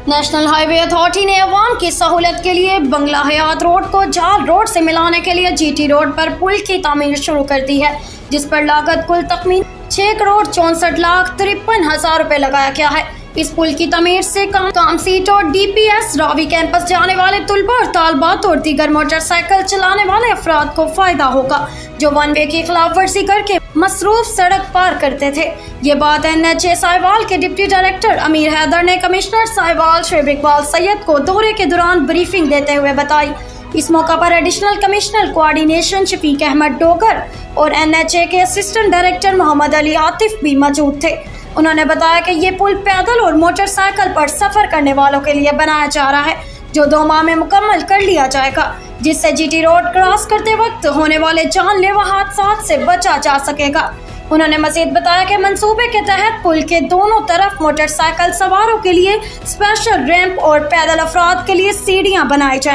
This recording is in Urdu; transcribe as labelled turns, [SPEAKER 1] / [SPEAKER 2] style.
[SPEAKER 1] نیشنل ہائی وے اتھارٹی نے عوام کی سہولت کے لیے بنگلہ حیات روڈ کو جال روڈ سے ملانے کے لیے جی ٹی روڈ پر پل کی تعمیر شروع کر دی ہے، جس پر لاگت کل تخمین 6,64,53,000 روپے لگایا گیا ہے۔ اس پل کی تعمیر سے کام سیٹ اور ڈی پی ایس راوی کیمپس جانے والے طلباء اور طالبات اور دیگر موٹر سائیکل چلانے والے افراد کو فائدہ ہوگا جو ون وے کی خلاف ورزی کر کے مصروف سڑک پار کرتے تھے۔ یہ بات NHA ساہیوال کے ڈپٹی ڈائریکٹر امیر حیدر نے کمشنر ساہیوال شعیب اقبال سید کو دورے کے دوران بریفنگ دیتے ہوئے بتائی۔ اس موقع پر ایڈیشنل کمشنر کوآرڈینیشن شفیق احمد ڈوگر اور NHA کے اسسٹنٹ ڈائریکٹر محمد علی عاطف بھی موجود تھے۔ انہوں نے بتایا کہ یہ پل پیدل اور موٹر سائیکل پر سفر کرنے والوں کے لیے بنایا جا رہا ہے جو 2 ماہ میں مکمل کر لیا جائے گا، جس سے جی ٹی روڈ کراس کرتے وقت ہونے والے جان لیوا حادثات سے بچا جا سکے گا۔ انہوں نے مزید بتایا کہ منصوبے کے تحت پل کے دونوں طرف موٹر سائیکل سواروں کے لیے اسپیشل ریمپ اور پیدل افراد کے لیے سیڑھیاں بنائی جائیں گی۔